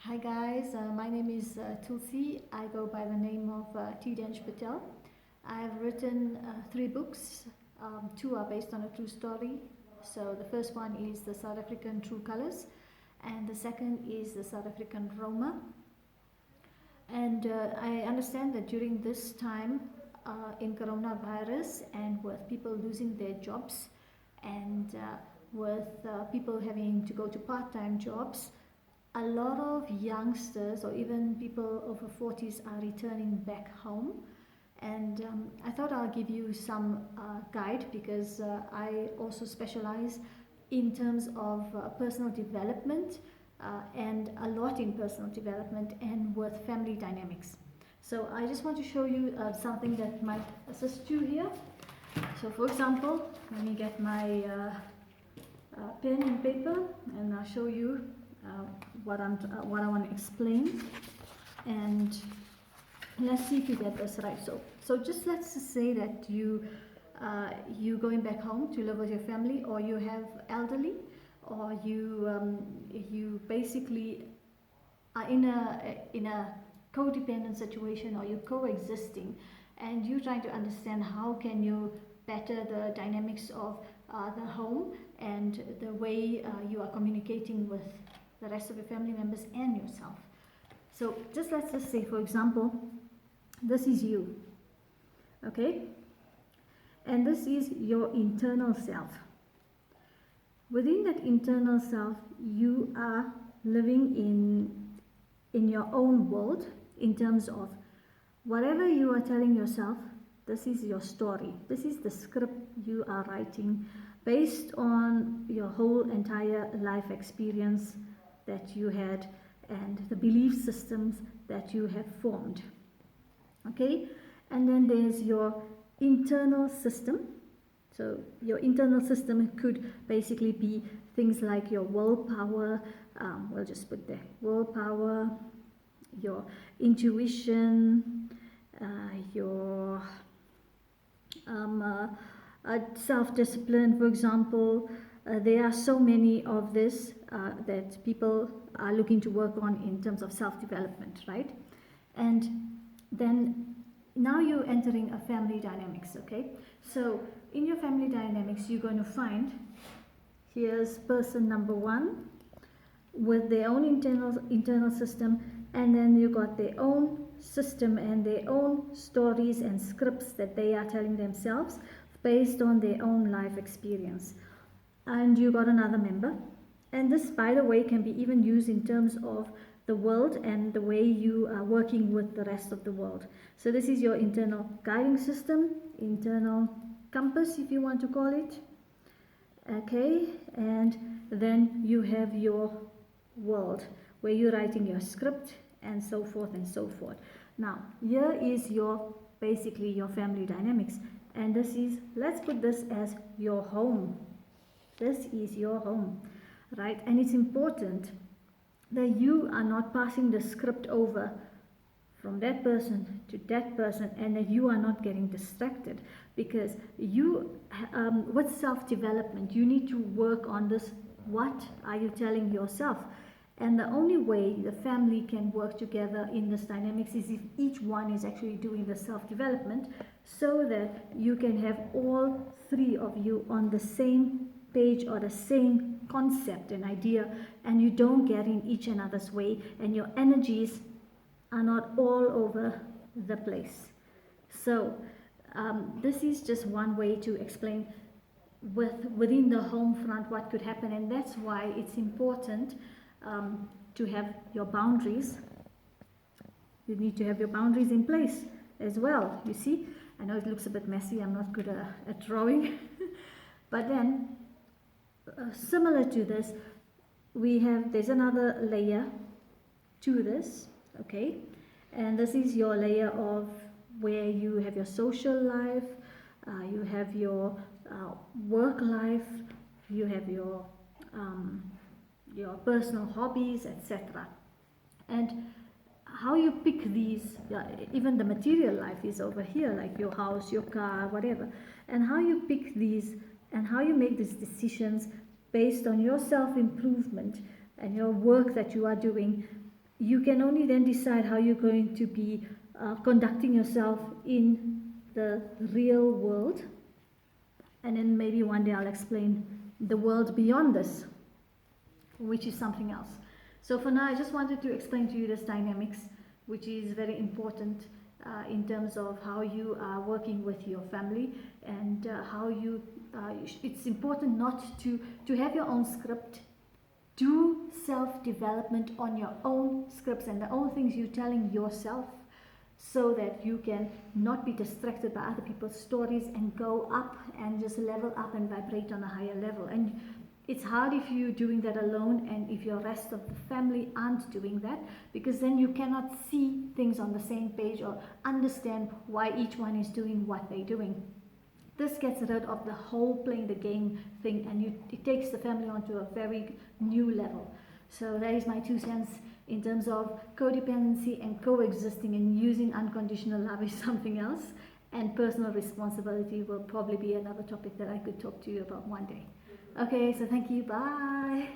Hi guys, my name is Tulsi. I go by the name of T. Dench Patel. I have written three books. Two are based on a true story. So the first one is the South African True Colors, and the second is the South African Roma. And I understand that during this time in coronavirus and with people losing their jobs and with people having to go to part-time jobs, a lot of youngsters or even people over 40s are returning back home. And I thought I'll give you some guide because I also specialize in terms of personal development and a lot in personal development and with family dynamics. So I just want to show you something that might assist you here. So for example, let me get my pen and paper and I'll show you what I want to explain, and let's see if you get this right. So just let's just say that you going back home to live with your family, or you have elderly, or you basically are in a codependent situation, or you're coexisting, and you're trying to understand how can you better the dynamics of the home and the way you are communicating with the rest of your family members and yourself. So let's just say, for example, this is you, okay? And this is your internal self. Within that internal self, you are living in your own world in terms of whatever you are telling yourself. This is your story. This is the script you are writing based on your whole entire life experience that you had and the belief systems that you have formed. Okay, and then there's your internal system. So your internal system could basically be things like your willpower, we'll just put there, willpower, your intuition, your self-discipline, for example. There are so many of this that people are looking to work on in terms of self-development, right? And then now you're entering a family dynamics, okay? So in your family dynamics, you're going to find, here's person number one with their own internal system, and then you got their own system and their own stories and scripts that they are telling themselves based on their own life experience. And you got another member, and this, by the way, can be even used in terms of the world and the way you are working with the rest of the world. So this is your internal guiding system, internal compass, if you want to call it. Okay, and then you have your world where you're writing your script and so forth and so forth. Now, here is your basically your family dynamics, and this is, let's put this as your home. This is your home, right? And it's important that you are not passing the script over from that person to that person, and that you are not getting distracted, because you, with self-development, you need to work on this. What are you telling yourself? And the only way the family can work together in this dynamics is if each one is actually doing the self-development, so that you can have all three of you on the same page or the same concept and idea, and you don't get in each another's way, and your energies are not all over the place. So this is just one way to explain within the home front what could happen, and that's why it's important to have your boundaries. You need to have your boundaries in place as well. You see, I know it looks a bit messy, I'm not good at drawing but then similar to this, there's another layer to this, okay? And this is your layer of where you have your social life, you have your work life, you have your personal hobbies, etc. And how you pick these, even the material life is over here, like your house, your car, whatever. And how you pick these and how you make these decisions based on your self-improvement and your work that you are doing you can only then decide how you're going to be conducting yourself in the real world. And then maybe one day I'll explain the world beyond this, which is something else. So for now, I just wanted to explain to you this dynamics, which is very important in terms of how you are working with your family, and how it's important not to have your own script. Do self-development on your own scripts and the own things you're telling yourself, so that you can not be distracted by other people's stories and go up and just level up and vibrate on a higher level. And it's hard if you're doing that alone, and if your rest of the family aren't doing that, because then you cannot see things on the same page or understand why each one is doing what they're doing. This gets rid of the whole playing the game thing, and it takes the family onto a very new level. So that is my 2 cents in terms of codependency and coexisting, and using unconditional love is something else, and personal responsibility will probably be another topic that I could talk to you about one day. Okay, so thank you, bye.